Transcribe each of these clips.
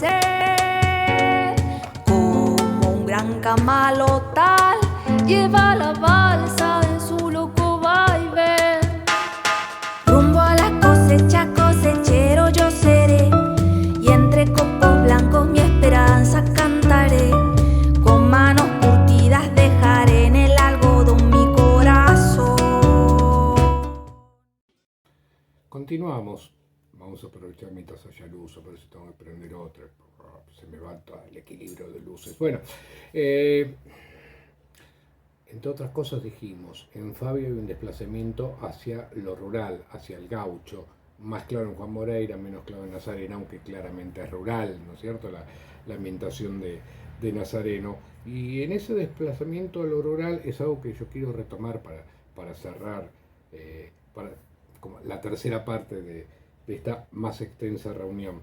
amanecer. Como un gran camalotal lleva la balsa en su loco vaivén. Rumbo a la cosecha, cosechero yo seré, y entre copos blancos mi esperanza cantaré. Con manos curtidas dejaré en el algodón mi corazón. Continuamos. Vamos a aprovechar mientras haya luz, a ver si tengo que prender otra. Se me va todo el equilibrio de luces. Bueno, entre otras cosas dijimos, en Fabio hay un desplazamiento hacia lo rural, hacia el gaucho, más claro en Juan Moreira, menos claro en Nazareno, aunque claramente es rural, ¿no es cierto? La ambientación de Nazareno. Y en ese desplazamiento a lo rural es algo que yo quiero retomar para cerrar como la tercera parte de esta más extensa reunión.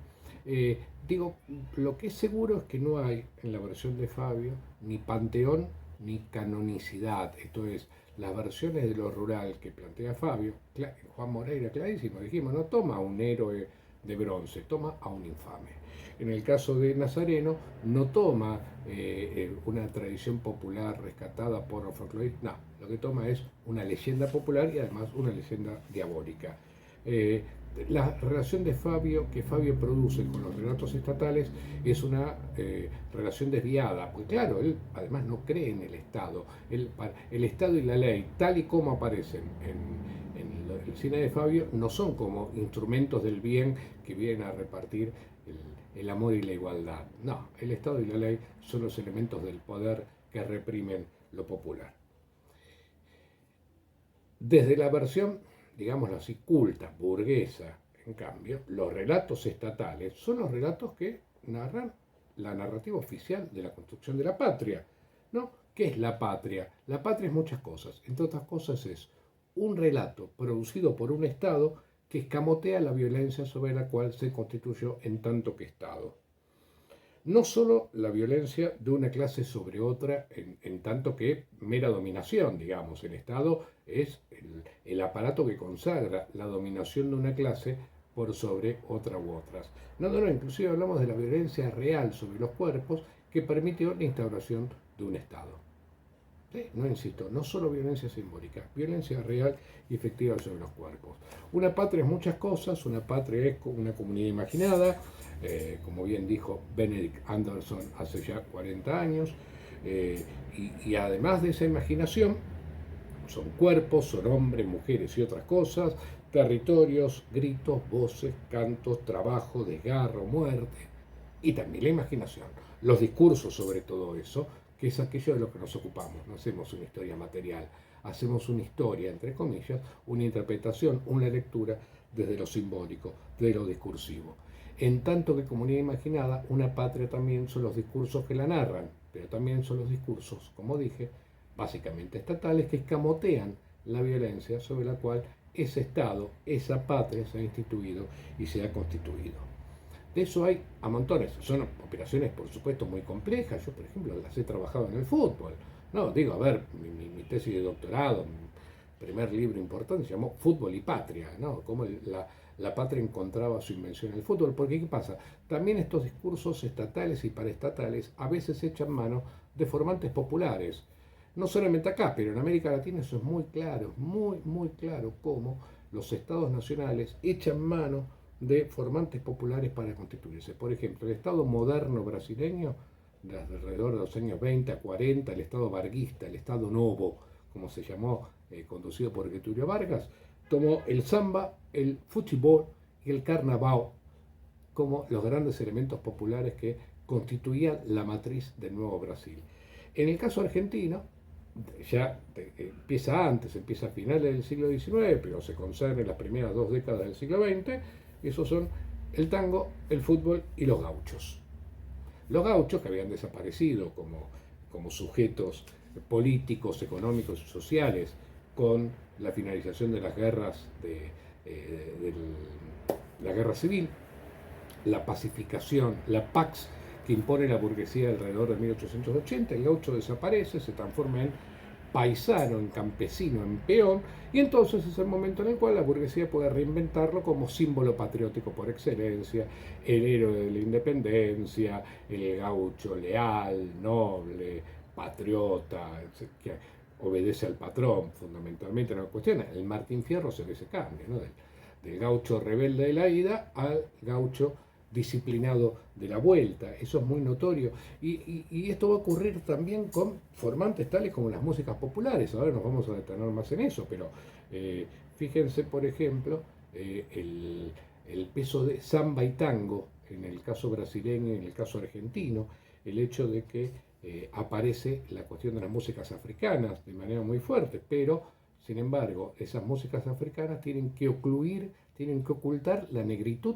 Digo, lo que es seguro es que no hay en la versión de Fabio ni panteón ni canonicidad, esto es, las versiones de lo rural que plantea Fabio, Juan Moreira, clarísimo, dijimos, no toma a un héroe de bronce, toma a un infame. En el caso de Nazareno, no toma una tradición popular rescatada por los folcloristas, no, lo que toma es una leyenda popular y además una leyenda diabólica. La relación de Fabio que Fabio produce con los relatos estatales es una relación desviada, porque claro, él además no cree en el Estado. El Estado y la ley, tal y como aparecen en el cine de Fabio, no son como instrumentos del bien que vienen a repartir el amor y la igualdad. No, el Estado y la ley son los elementos del poder que reprimen lo popular. Desde la versión, digámoslo así, culta, burguesa, en cambio, los relatos estatales son los relatos que narran la narrativa oficial de la construcción de la patria, ¿no? ¿Qué es la patria? La patria es muchas cosas, entre otras cosas es un relato producido por un Estado que escamotea la violencia sobre la cual se constituyó en tanto que Estado. No solo la violencia de una clase sobre otra en tanto que mera dominación, digamos, el Estado es el aparato que consagra la dominación de una clase por sobre otra u otras. No, inclusive hablamos de la violencia real sobre los cuerpos que permitió la instauración de un Estado. ¿Sí? No insisto, no solo violencia simbólica, violencia real y efectiva sobre los cuerpos. Una patria es muchas cosas, una patria es una comunidad imaginada, como bien dijo Benedict Anderson hace ya 40 años, y además de esa imaginación, son cuerpos, son hombres, mujeres y otras cosas, territorios, gritos, voces, cantos, trabajo, desgarro, muerte, y también la imaginación, los discursos sobre todo eso, que es aquello de lo que nos ocupamos. No hacemos una historia material, hacemos una historia, entre comillas, una interpretación, una lectura desde lo simbólico, de lo discursivo. En tanto que comunidad imaginada, una patria también son los discursos que la narran, pero también son los discursos, como dije, básicamente estatales, que escamotean la violencia sobre la cual ese Estado, esa patria se ha instituido y se ha constituido. De eso hay a montones. Son operaciones, por supuesto, muy complejas. Yo, por ejemplo, las he trabajado en el fútbol. No, digo, a ver, mi tesis de doctorado, mi primer libro importante se llamó Fútbol y Patria, ¿no? Cómo la patria encontraba su invención en el fútbol. Porque, ¿qué pasa? También estos discursos estatales y paraestatales a veces echan mano de formantes populares. No solamente acá, pero en América Latina eso es muy claro, muy claro, cómo los estados nacionales echan mano de formantes populares para constituirse. Por ejemplo, el Estado moderno brasileño, de alrededor de los años 20 a 40, el Estado varguista, el Estado Novo, como se llamó, conducido por Getúlio Vargas, tomó el samba, el fútbol y el carnaval como los grandes elementos populares que constituían la matriz del nuevo Brasil. En el caso argentino, ya empieza antes, empieza a finales del siglo XIX, pero se conserva en las primeras 2 décadas del siglo XX. Esos son el tango, el fútbol y los gauchos. Los gauchos, que habían desaparecido como sujetos políticos, económicos y sociales con la finalización de las guerras de la guerra civil, la pacificación, la Pax que impone la burguesía alrededor de 1880, el gaucho desaparece, se transforma en paisano en campesino en peón, y entonces es el momento en el cual la burguesía puede reinventarlo como símbolo patriótico por excelencia, el héroe de la independencia, el gaucho leal, noble, patriota, que obedece al patrón, fundamentalmente no cuestiona. El Martín Fierro se ve ese cambio, ¿no? Del gaucho rebelde de la ida al gaucho disciplinado de la vuelta. Eso es muy notorio. Y esto va a ocurrir también con formantes tales como las músicas populares. Ahora nos vamos a detener más en eso, pero fíjense, por ejemplo, el peso de samba y tango en el caso brasileño y en el caso argentino, el hecho de que aparece la cuestión de las músicas africanas de manera muy fuerte, pero sin embargo esas músicas africanas tienen que ocluir, tienen que ocultar la negritud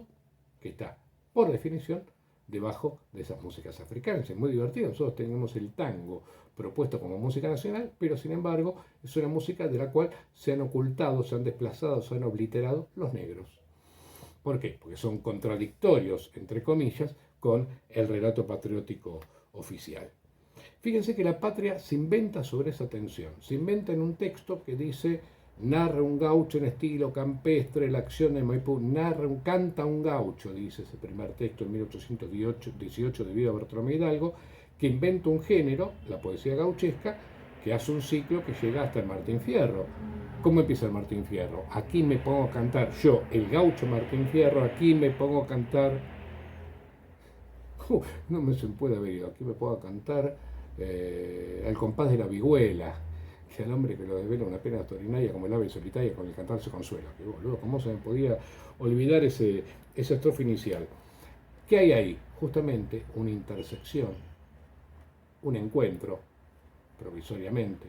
que está, por definición, debajo de esas músicas africanas. Es muy divertido, nosotros tenemos el tango propuesto como música nacional, pero sin embargo es una música de la cual se han ocultado, se han desplazado, se han obliterado los negros. ¿Por qué? Porque son contradictorios, entre comillas, con el relato patriótico oficial. Fíjense que la patria se inventa sobre esa tensión, se inventa en un texto que dice: narra un gaucho en estilo campestre la acción de Maipú, canta un gaucho, dice ese primer texto en 1818 de Vida Bartolomé Hidalgo, que inventa un género, la poesía gauchesca, que hace un ciclo que llega hasta el Martín Fierro. ¿Cómo empieza el Martín Fierro? Aquí me pongo a cantar, yo, el gaucho Martín Fierro, aquí me pongo a cantar, no me se puede haber ido, aquí me pongo a cantar al compás de la vihuela, que al hombre que lo desvela una pena extraordinaria como el ave solitaria con el cantar se consuela. Que boludo, ¿cómo se me podía olvidar esa estrofa inicial? ¿Qué hay ahí? Justamente una intersección, un encuentro, provisoriamente,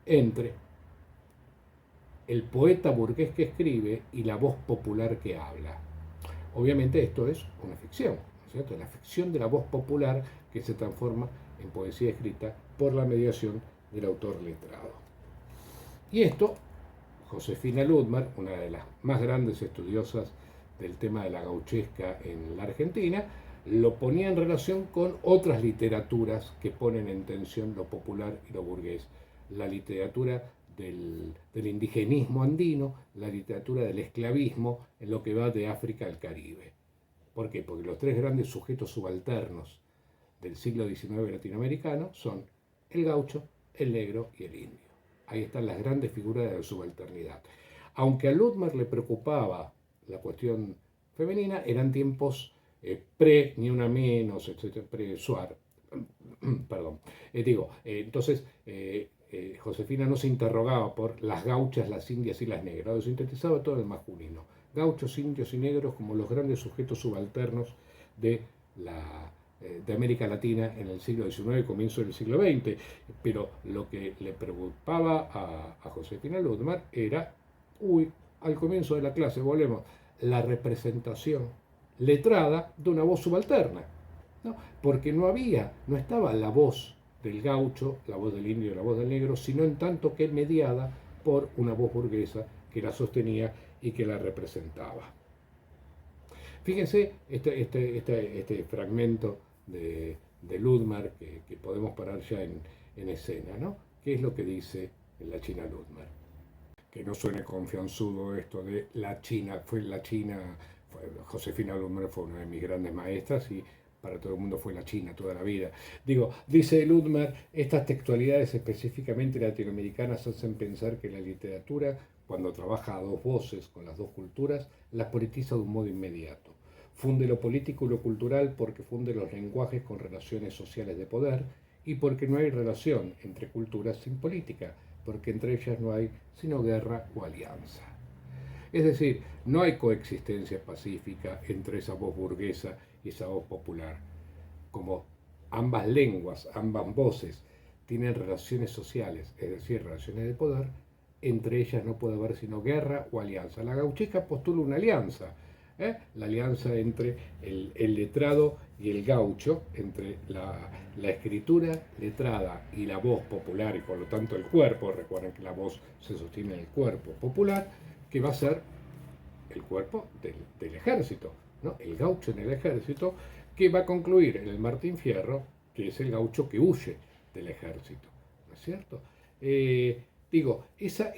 entre el poeta burgués que escribe y la voz popular que habla. Obviamente esto es una ficción, ¿no es cierto? La ficción de la voz popular que se transforma en poesía escrita por la mediación del autor letrado. Y esto, Josefina Ludmar, una de las más grandes estudiosas del tema de la gauchesca en la Argentina, lo ponía en relación con otras literaturas que ponen en tensión lo popular y lo burgués. La literatura del indigenismo andino, la literatura del esclavismo en lo que va de África al Caribe. ¿Por qué? Porque los tres grandes sujetos subalternos del siglo XIX latinoamericano son el gaucho, el negro y el indio. Ahí están las grandes figuras de la subalternidad. Aunque a Ludmar le preocupaba la cuestión femenina, eran tiempos ni una menos, etcétera, pre-Suar. Perdón. Entonces, Josefina no se interrogaba por las gauchas, las indias y las negras, lo sintetizaba todo en masculino. Gauchos, indios y negros como los grandes sujetos subalternos de América Latina en el siglo XIX y comienzo del siglo XX, pero lo que le preocupaba a Josefina Ludmar era, al comienzo de la clase, volvemos, la representación letrada de una voz subalterna, ¿no? Porque no estaba la voz del gaucho, la voz del indio y la voz del negro, sino en tanto que mediada por una voz burguesa que la sostenía y que la representaba. Fíjense este fragmento de Ludmar que podemos parar ya en escena, ¿no? ¿Qué es lo que dice la China Ludmar? Que no suene confianzudo esto de la China, Josefina Ludmar fue una de mis grandes maestras y para todo el mundo fue la China toda la vida. Dice Ludmar, estas textualidades específicamente latinoamericanas hacen pensar que la literatura, cuando trabaja a dos voces con las dos culturas, las politiza de un modo inmediato. Funde lo político y lo cultural porque funde los lenguajes con relaciones sociales de poder y porque no hay relación entre culturas sin política, porque entre ellas no hay sino guerra o alianza. Es decir, no hay coexistencia pacífica entre esa voz burguesa y esa voz popular. Como ambas lenguas, ambas voces tienen relaciones sociales, es decir, relaciones de poder, entre ellas no puede haber sino guerra o alianza. La gauchesca postula una alianza, la alianza entre el letrado y el gaucho, entre la escritura letrada y la voz popular y por lo tanto el cuerpo. Recuerden que la voz se sostiene en el cuerpo popular, que va a ser el cuerpo del ejército, ¿no? El gaucho en el ejército, que va a concluir en el Martín Fierro, que es el gaucho que huye del ejército, ¿no es cierto? Esa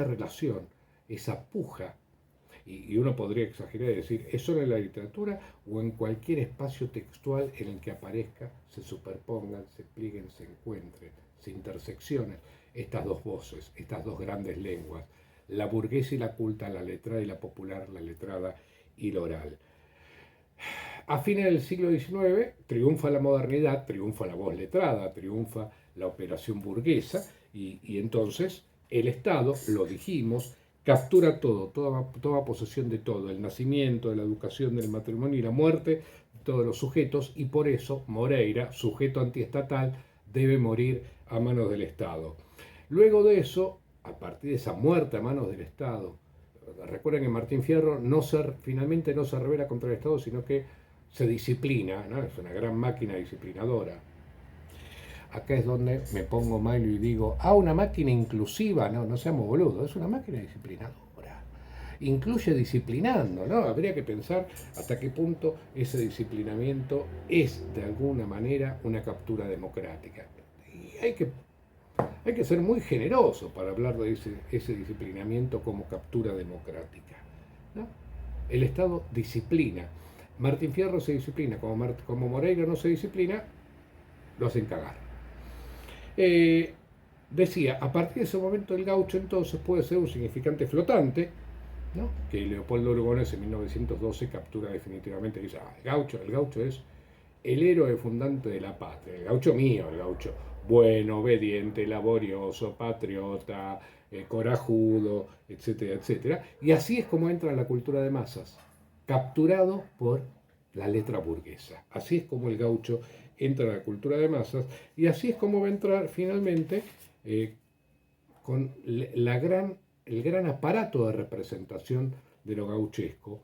relación, esa puja, y uno podría exagerar y decir, ¿es solo en la literatura o en cualquier espacio textual en el que aparezca, se superpongan, se plieguen, se encuentren, se interseccionen estas dos voces, estas dos grandes lenguas, la burguesa y la culta, la letrada y la popular, la letrada y la oral? A fines del siglo XIX triunfa la modernidad, triunfa la voz letrada, triunfa la operación burguesa y entonces el Estado, lo dijimos, captura todo, toma posesión de todo, el nacimiento, de la educación, del matrimonio y la muerte de todos los sujetos, y por eso Moreira, sujeto antiestatal, debe morir a manos del Estado. Luego de eso, a partir de esa muerte a manos del Estado, recuerden que Martín Fierro finalmente no se revela contra el Estado, sino que se disciplina, ¿no? Es una gran máquina disciplinadora. Acá es donde me pongo malo y digo, una máquina inclusiva, no seamos boludos, es una máquina disciplinadora. Incluye disciplinando, ¿no? Habría que pensar hasta qué punto ese disciplinamiento es, de alguna manera, una captura democrática. Y hay que ser muy generoso para hablar de ese disciplinamiento como captura democrática, ¿no? El Estado disciplina. Martín Fierro se disciplina, como Moreira no se disciplina, lo hacen cagar. Decía, a partir de ese momento el gaucho entonces puede ser un significante flotante, ¿no? Que Leopoldo Lugones en 1912 captura definitivamente, dice, el gaucho es el héroe fundante de la patria, el gaucho mío, el gaucho bueno, obediente, laborioso, patriota, corajudo, etcétera, etcétera. Y así es como entra en la cultura de masas, capturado por la letra burguesa. Así es como el gaucho entra en la cultura de masas, y así es como va a entrar finalmente con el gran aparato de representación de lo gauchesco,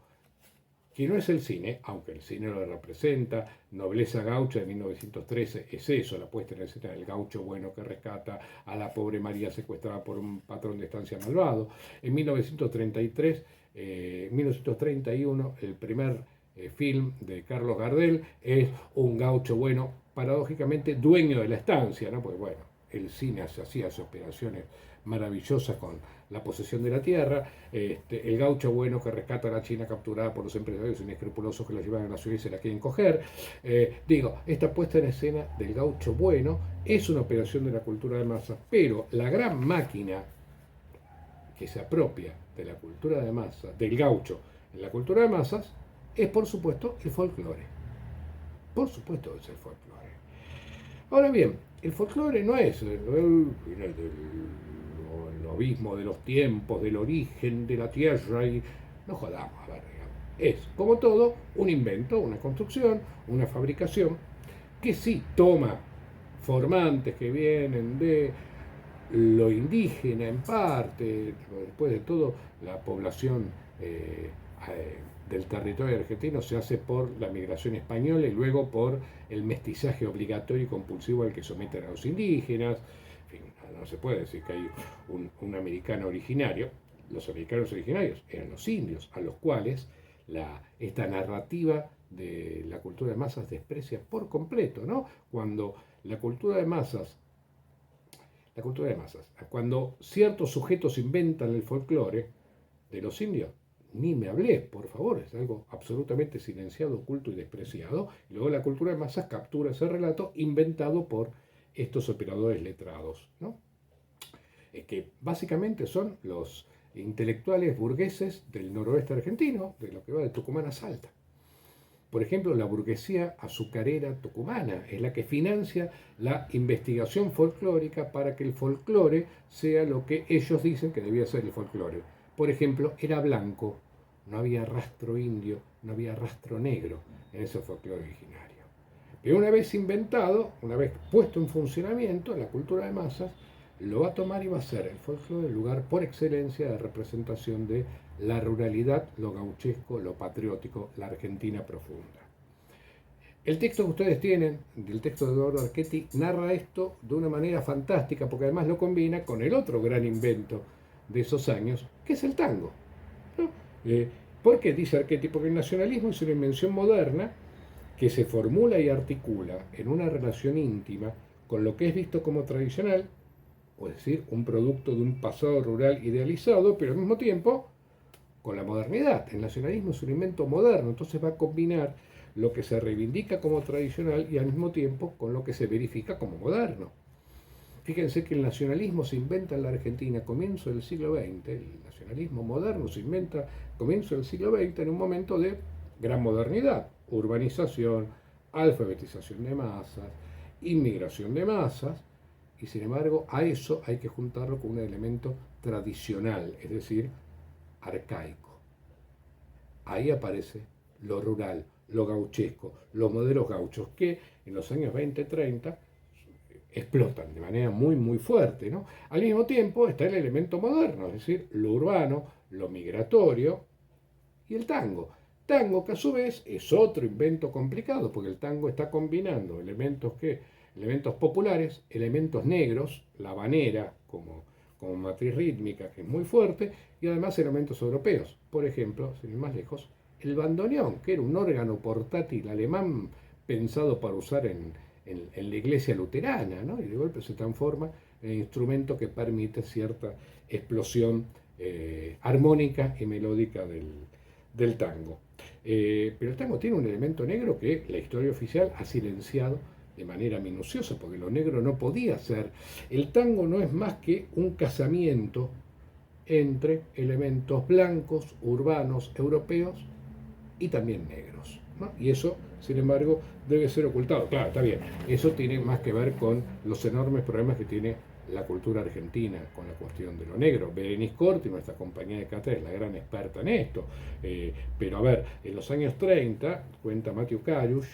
que no es el cine, aunque el cine lo representa. Nobleza Gaucha de 1913 es eso, la puesta en escena del gaucho bueno que rescata a la pobre María secuestrada por un patrón de estancia malvado. En 1931, el primer film de Carlos Gardel es un gaucho bueno, paradójicamente dueño de la estancia, ¿no? Pues bueno, el cine hacía sus operaciones maravillosas con la posesión de la tierra, el gaucho bueno que rescata a la China capturada por los empresarios inescrupulosos que la llevan a la ciudad y se la quieren coger. Esta puesta en escena del gaucho bueno es una operación de la cultura de masas, pero la gran máquina que se apropia de la cultura de masas, del gaucho en la cultura de masas, es por supuesto el folclore. Por supuesto es el folclore. Ahora bien, el folclore no es el abismo de los tiempos, del origen de la tierra, y no jodamos, a ver, digamos. Es, como todo, un invento, una construcción, una fabricación, que sí toma formantes que vienen de lo indígena en parte, después de todo, la población del territorio argentino se hace por la migración española y luego por el mestizaje obligatorio y compulsivo al que someten a los indígenas. En fin, no se puede decir que hay un americano originario. Los americanos originarios eran los indios, a los cuales esta narrativa de la cultura de masas desprecia por completo, ¿no? Cuando cuando ciertos sujetos inventan el folclore de los indios, ni me hablé, por favor, es algo absolutamente silenciado, oculto y despreciado. Y luego la cultura de masas captura ese relato inventado por estos operadores letrados, ¿no? Que básicamente son los intelectuales burgueses del noroeste argentino, de lo que va de Tucumán a Salta. Por ejemplo, la burguesía azucarera tucumana es la que financia la investigación folclórica para que el folclore sea lo que ellos dicen que debía ser el folclore. Por ejemplo, era blanco, no había rastro indio, no había rastro negro en ese folclore originario. Pero una vez inventado, una vez puesto en funcionamiento, la cultura de masas lo va a tomar y va a ser el folclore el lugar por excelencia de representación de la ruralidad, lo gauchesco, lo patriótico, la Argentina profunda. El texto que ustedes tienen, el texto de Eduardo Archetti, narra esto de una manera fantástica, porque además lo combina con el otro gran invento de esos años, que es el tango, ¿no? ¿Por qué dice Archetti? Porque el nacionalismo es una invención moderna que se formula y articula en una relación íntima con lo que es visto como tradicional, o es decir, un producto de un pasado rural idealizado, pero al mismo tiempo con la modernidad. El nacionalismo es un invento moderno, entonces va a combinar lo que se reivindica como tradicional y al mismo tiempo con lo que se verifica como moderno. Fíjense que el nacionalismo se inventa en la Argentina a comienzo del siglo XX, el nacionalismo moderno se inventa a comienzo del siglo XX en un momento de gran modernidad, urbanización, alfabetización de masas, inmigración de masas, y sin embargo a eso hay que juntarlo con un elemento tradicional, es decir, arcaico. Ahí aparece lo rural, lo gauchesco, los modelos gauchos que en los años 20-30 explotan de manera muy fuerte, ¿no? Al mismo tiempo está el elemento moderno, es decir, lo urbano, lo migratorio y el tango. Tango que a su vez es otro invento complicado, porque el tango está combinando elementos populares, elementos negros, la habanera como matriz rítmica, que es muy fuerte, y además elementos europeos. Por ejemplo, sin ir más lejos, el bandoneón, que era un órgano portátil alemán pensado para usar en la iglesia luterana, ¿no? Y de golpe se transforma en instrumento que permite cierta explosión armónica y melódica del tango. Pero el tango tiene un elemento negro que la historia oficial ha silenciado de manera minuciosa, porque lo negro no podía ser. El tango no es más que un casamiento entre elementos blancos, urbanos, europeos y también negros, ¿no? Y eso, sin embargo, debe ser ocultado. Claro, está bien, eso tiene más que ver con los enormes problemas que tiene la cultura argentina con la cuestión de lo negro. Berenice Corti, nuestra compañía de cátedra, es la gran experta en esto. Pero a ver, en los años 30, cuenta Matthew Karush,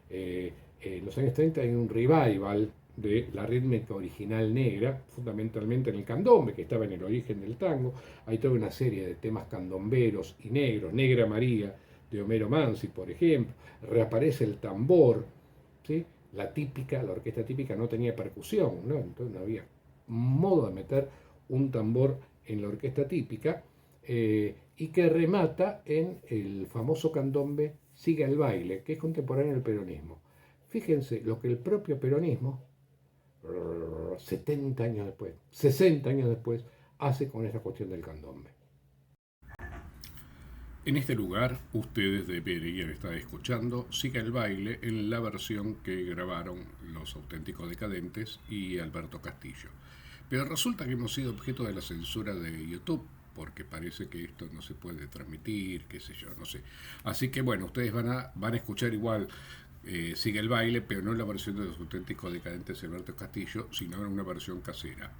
en los años 30 hay un revival de la rítmica original negra, fundamentalmente en el candombe, que estaba en el origen del tango. Hay toda una serie de temas candomberos y negros, Negra María, de Homero Mansi, por ejemplo. Reaparece el tambor, ¿sí? La orquesta típica no tenía percusión, ¿no? Entonces no había modo de meter un tambor en la orquesta típica, y que remata en el famoso candombe Siga el baile, que es contemporáneo del peronismo. Fíjense lo que el propio peronismo, 70 años después, 60 años después, hace con esta cuestión del candombe. En este lugar, ustedes deberían estar escuchando Siga el baile en la versión que grabaron Los Auténticos Decadentes y Alberto Castillo. Pero resulta que hemos sido objeto de la censura de YouTube, porque parece que esto no se puede transmitir, qué sé yo, no sé. Así que bueno, ustedes van a escuchar igual Sigue el baile, pero no en la versión de Los Auténticos Decadentes de Alberto Castillo, sino en una versión casera.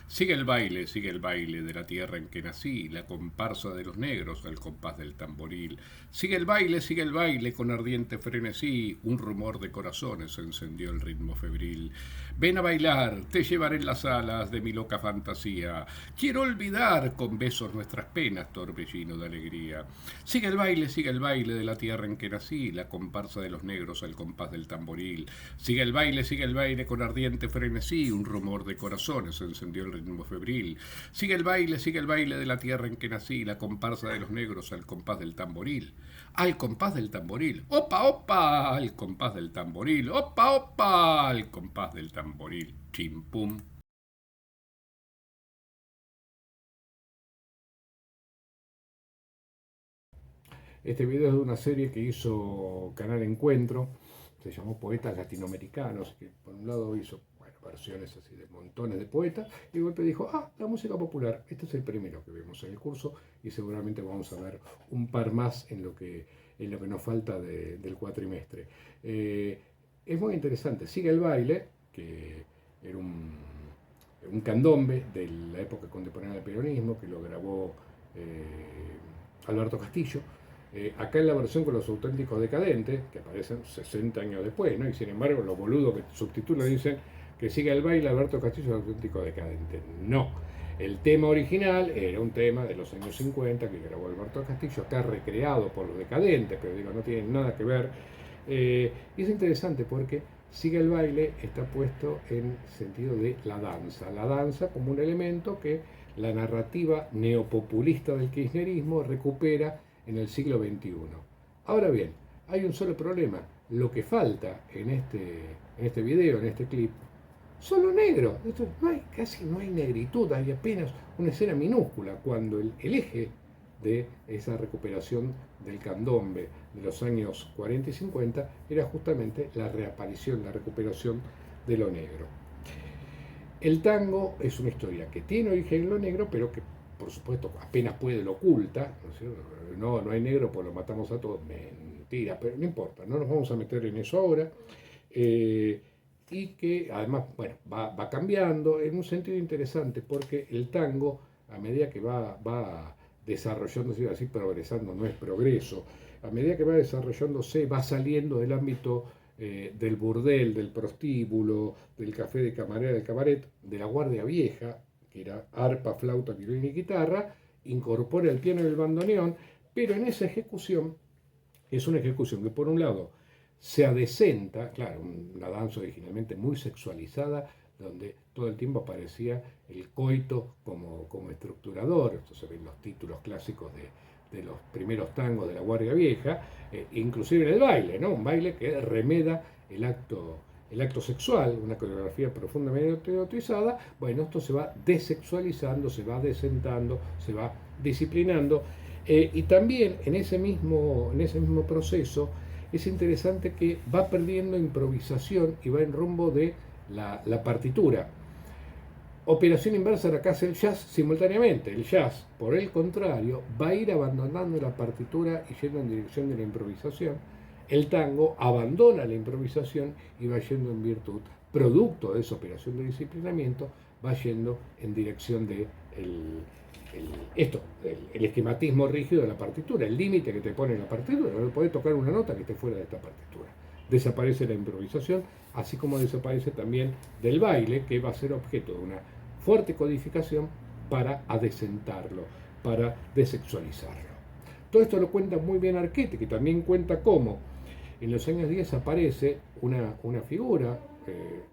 Sigue el baile de la tierra en que nací, la comparsa de los negros al compás del tamboril. Sigue el baile con ardiente frenesí, un rumor de corazones encendió el ritmo febril. Ven a bailar, te llevaré en las alas de mi loca fantasía. Quiero olvidar con besos nuestras penas, torbellino de alegría. Sigue el baile de la tierra en que nací, la comparsa de los negros al compás del tamboril. Sigue el baile con ardiente frenesí, un rumor de corazones encendió el ritmo febril. Sigue el baile de la tierra en que nací, la comparsa de los negros al compás del tamboril. Al compás del tamboril, opa, opa, al compás del tamboril, opa, opa, al compás del tamboril, chim pum. Este video es de una serie que hizo Canal Encuentro, se llamó Poetas Latinoamericanos, que por un lado hizo versiones así de montones de poetas, y de golpe dijo, la música popular, este es el primero que vemos en el curso, y seguramente vamos a ver un par más en lo que nos falta del cuatrimestre. Es muy interesante, Sigue el baile, que era un candombe de la época contemporánea del peronismo, que lo grabó Alberto Castillo. Acá en la versión con Los Auténticos Decadentes, que aparecen 60 años después, ¿no? Y sin embargo los boludos que subtitulan dicen que siga el baile Alberto Castillo Los Auténticos Decadentes. No, el tema original era un tema de los años 50 que grabó Alberto Castillo, acá recreado por los Decadentes, pero digo, no tiene nada que ver. Y es interesante porque Sigue el baile está puesto en sentido de la danza como un elemento que la narrativa neopopulista del kirchnerismo recupera en el siglo XXI. Ahora bien, hay un solo problema. Lo que falta en este video, en este clip, solo negro. Entonces, casi no hay negritud, hay apenas una escena minúscula cuando el eje de esa recuperación del candombe de los años 40 y 50 era justamente la reaparición, la recuperación de lo negro. El tango es una historia que tiene origen en lo negro, pero que por supuesto apenas puede lo oculta, ¿no es cierto? No hay negro, pues lo matamos a todos. Mentira, pero no importa, no nos vamos a meter en eso ahora. Y que además, bueno, va cambiando en un sentido interesante, porque el tango, a medida que va desarrollándose, así progresando, no es progreso, a medida que va desarrollándose, va saliendo del ámbito del burdel, del prostíbulo, del café de camarera, del cabaret, de la guardia vieja, que era arpa, flauta, violín y guitarra, incorpora el piano y el bandoneón, pero en esa ejecución es una ejecución que por un lado se adecenta, claro, una danza originalmente muy sexualizada, donde todo el tiempo aparecía el coito como estructurador. Esto se ve en los títulos clásicos de los primeros tangos de la Guardia Vieja, inclusive en el baile, ¿no? Un baile que remeda el acto sexual, una coreografía profundamente erotizada. Bueno, esto se va desexualizando, se va desentando, se va disciplinando, y también en ese mismo proceso es interesante que va perdiendo improvisación y va en rumbo de la partitura. Operación inversa era acá el jazz simultáneamente. El jazz, por el contrario, va a ir abandonando la partitura y yendo en dirección de la improvisación. El tango abandona la improvisación y va yendo en virtud, producto de esa operación de disciplinamiento, va yendo en dirección de el esquematismo rígido de la partitura, el límite que te pone la partitura. No podés tocar una nota que esté fuera de esta partitura. Desaparece la improvisación, así como desaparece también del baile, que va a ser objeto de una fuerte codificación para adecentarlo, para desexualizarlo. Todo esto lo cuenta muy bien Arquette, que también cuenta cómo en los años 10 aparece una figura,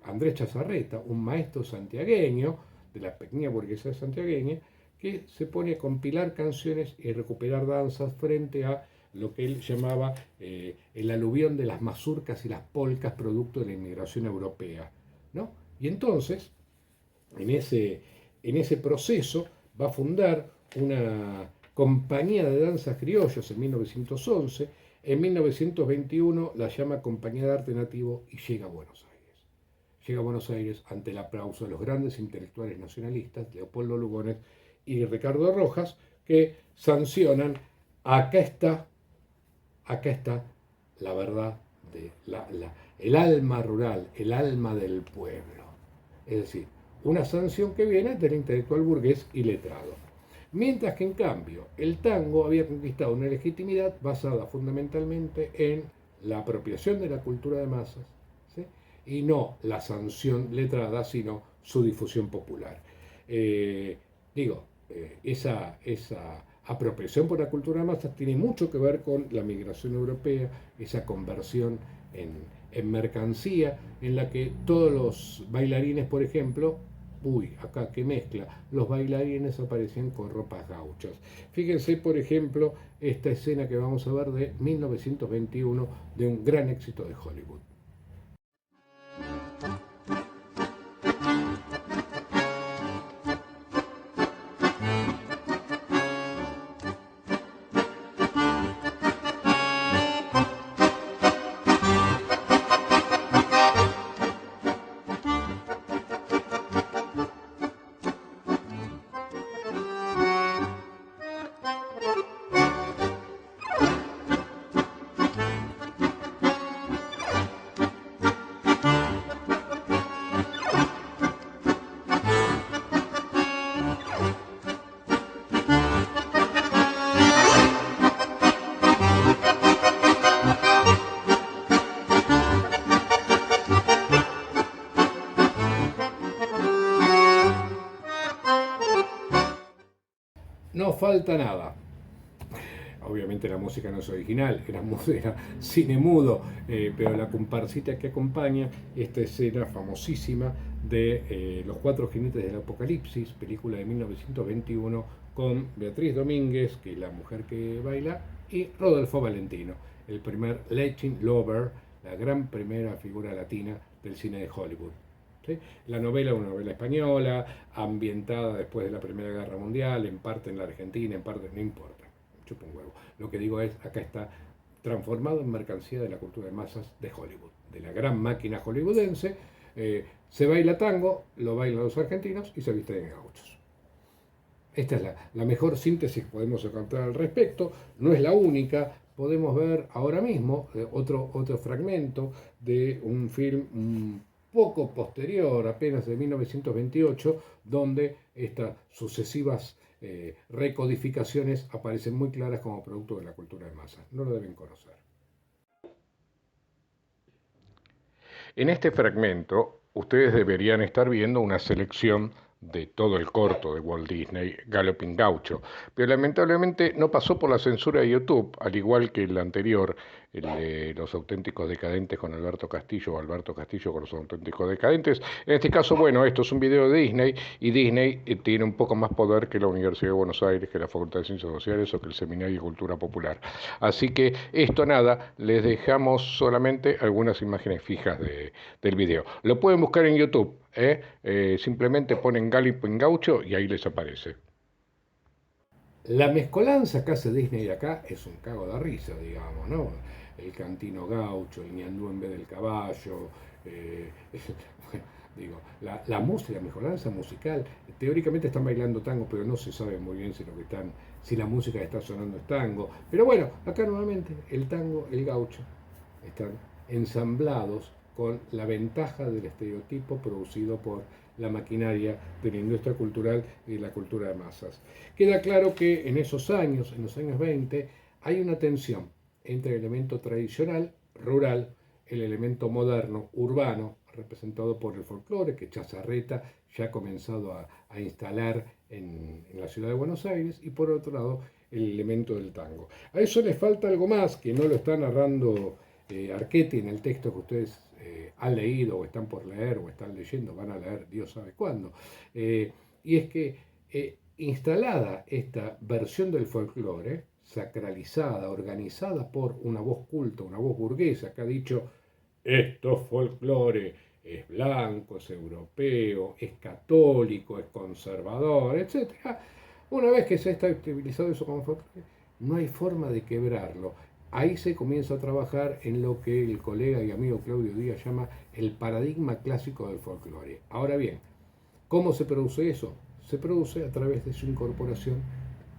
Andrés Chazarreta, un maestro santiagueño, de la pequeña burguesía santiagueña, que se pone a compilar canciones y recuperar danzas frente a lo que él llamaba el aluvión de las mazurcas y las polcas producto de la inmigración europea, ¿no? Y entonces, en ese proceso, va a fundar una compañía de danzas criollas en 1911, en 1921 la llama Compañía de Arte Nativo y llega a Buenos Aires. Llega a Buenos Aires ante el aplauso de los grandes intelectuales nacionalistas, Leopoldo Lugones y Ricardo Rojas, que sancionan: acá está la verdad, el alma rural, el alma del pueblo. Es decir, una sanción que viene del intelectual burgués y letrado. Mientras que en cambio el tango había conquistado una legitimidad basada fundamentalmente en la apropiación de la cultura de masas, ¿sí? Y no la sanción letrada, sino su difusión popular. Esa apropiación por la cultura de masas tiene mucho que ver con la migración europea, esa conversión en mercancía, en la que todos los bailarines, por ejemplo, acá que mezcla, los bailarines aparecían con ropas gauchas. Fíjense, por ejemplo, esta escena que vamos a ver de 1921 de un gran éxito de Hollywood. No falta nada. Obviamente la música no es original, era cine mudo, pero la comparsita que acompaña esta escena famosísima de Los Cuatro Jinetes del Apocalipsis, película de 1921, con Beatriz Domínguez, que es la mujer que baila, y Rodolfo Valentino, el primer Latin lover, la gran primera figura latina del cine de Hollywood. ¿sí? La novela es una novela española, ambientada después de la Primera Guerra Mundial, en parte en la Argentina, en parte no importa, chupa un huevo. Lo que digo es, acá está transformado en mercancía de la cultura de masas de Hollywood, de la gran máquina hollywoodense. Se baila tango, lo bailan los argentinos y se visten en gauchos. Esta es la mejor síntesis que podemos encontrar al respecto, no es la única. Podemos ver ahora mismo otro fragmento de un film un poco posterior, apenas de 1928, donde estas sucesivas recodificaciones aparecen muy claras como producto de la cultura de masas. No lo deben conocer. En este fragmento, ustedes deberían estar viendo una selección de todo el corto de Walt Disney, Galloping Gaucho, pero lamentablemente no pasó por la censura de YouTube, al igual que el anterior, el de Los Auténticos Decadentes con Alberto Castillo, o Alberto Castillo con Los Auténticos Decadentes. En este caso, bueno, esto es un video de Disney, y Disney tiene un poco más poder que la Universidad de Buenos Aires, que la Facultad de Ciencias Sociales o que el Seminario de Cultura Popular. Así que esto nada, les dejamos solamente algunas imágenes fijas del video. Lo pueden buscar en YouTube, simplemente ponen Galloping Gaucho y ahí les aparece. La mezcolanza que hace Disney acá es un cago de risa, digamos, ¿no? El cantino gaucho, el ñandú en vez del caballo, bueno, digo, la música, la mezcolanza musical, teóricamente están bailando tango, pero no se sabe muy bien si la música que está sonando es tango. Pero bueno, acá nuevamente el tango, el gaucho, están ensamblados con la ventaja del estereotipo producido por la maquinaria de la industria cultural y de la cultura de masas. Queda claro que en esos años, en los años 20, hay una tensión entre el elemento tradicional, rural, el elemento moderno, urbano, representado por el folclore, que Chazarreta ya ha comenzado a instalar en la ciudad de Buenos Aires, y por otro lado, el elemento del tango. A eso le falta algo más, que no lo está narrando Archetti en el texto que ustedes han leído o están por leer o están leyendo, van a leer Dios sabe cuándo, y es que instalada esta versión del folclore, sacralizada, organizada por una voz culta, una voz burguesa que ha dicho esto es folclore, es blanco, es europeo, es católico, es conservador, etc. Una vez que se ha estabilizado eso como folclore, no hay forma de quebrarlo. Ahí se comienza a trabajar en lo que el colega y amigo Claudio Díaz llama el paradigma clásico del folclore. Ahora bien, ¿cómo se produce eso? Se produce a través de su incorporación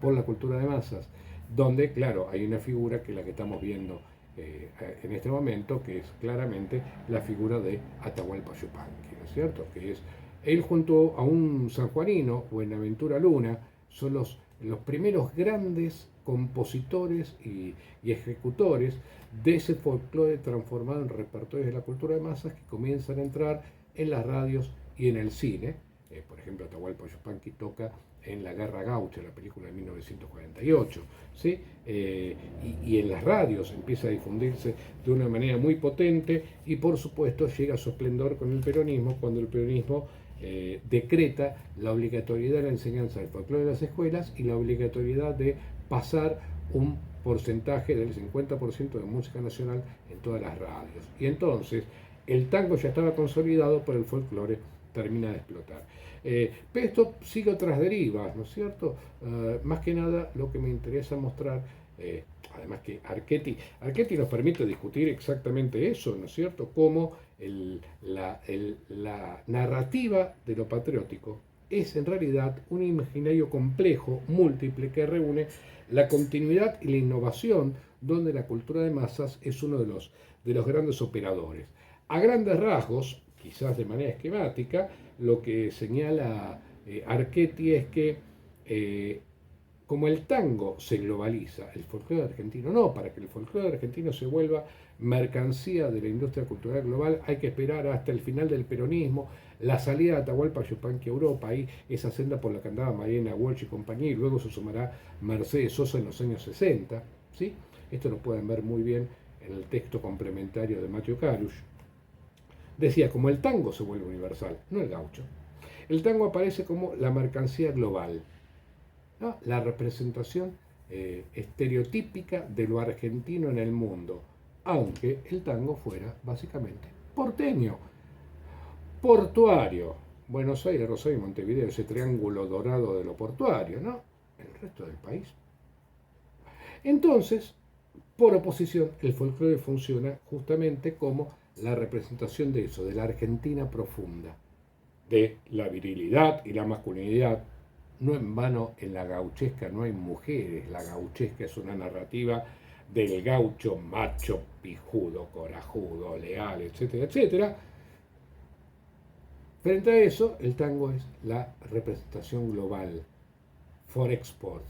por la cultura de masas, donde, claro, hay una figura que es la que estamos viendo en este momento, que es claramente la figura de Atahualpa Yupanqui, ¿no es cierto? Que es él junto a un sanjuanino, Buenaventura Luna, son los primeros grandes compositores y ejecutores de ese folclore transformado en repertorios de la cultura de masas que comienzan a entrar en las radios y en el cine. Por ejemplo, Atahualpa Yupanqui toca en La Guerra Gaucha, la película de 1948, ¿sí? Y en las radios empieza a difundirse de una manera muy potente, y por supuesto llega a su esplendor con el peronismo, cuando el peronismo decreta la obligatoriedad de la enseñanza del folclore de las escuelas y la obligatoriedad de pasar un porcentaje del 50% de música nacional en todas las radios. Y entonces el tango ya estaba consolidado, pero el folclore termina de explotar. Pero esto sigue otras derivas, ¿no es cierto? Más que nada lo que me interesa mostrar, además que Archetti nos permite discutir exactamente eso, ¿no es cierto? Cómo la narrativa de lo patriótico es en realidad un imaginario complejo, múltiple, que reúne la continuidad y la innovación, donde la cultura de masas es uno de los grandes operadores. A grandes rasgos, quizás de manera esquemática, lo que señala Archetti es que como el tango se globaliza, el folclore argentino no. Para que el folclore argentino se vuelva mercancía de la industria cultural global hay que esperar hasta el final del peronismo, la salida de Atahualpa Yupanqui a Europa, ahí esa senda por la que andaba Mariana Walsh y compañía, y luego se sumará Mercedes Sosa en los años 60, ¿sí? Esto lo pueden ver muy bien en el texto complementario de Matthew Carush. Decía, como el tango se vuelve universal, no el gaucho. El tango aparece como la mercancía global, ¿no? La representación estereotípica de lo argentino en el mundo, aunque el tango fuera básicamente porteño. portuario, Buenos Aires, Rosario y Montevideo, ese triángulo dorado de lo portuario, ¿no? El resto del país. Entonces, por oposición, el folclore funciona justamente como la representación de eso, de la Argentina profunda, de la virilidad y la masculinidad. No en vano en la gauchesca no hay mujeres, la gauchesca es una narrativa del gaucho macho, pijudo, corajudo, leal, etcétera, etcétera. Frente a eso, el tango es la representación global, for export.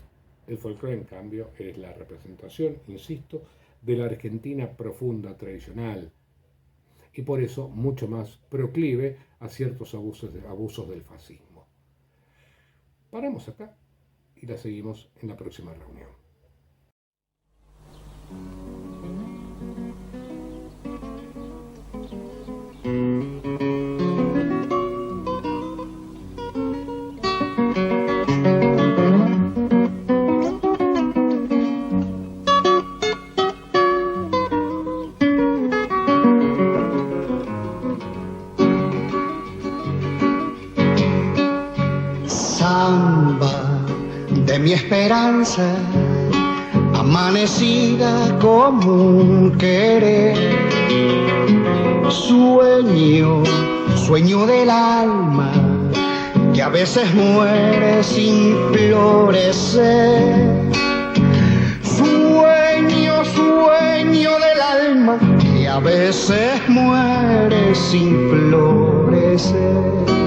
El folclore, en cambio, es la representación, insisto, de la Argentina profunda, tradicional, y por eso mucho más proclive a ciertos abusos del fascismo. Paramos acá y la seguimos en la próxima reunión. Samba de mi esperanza, amanecida como un querer, sueño del alma, que a veces muere sin florecer. Sueño del alma, que a veces muere sin florecer.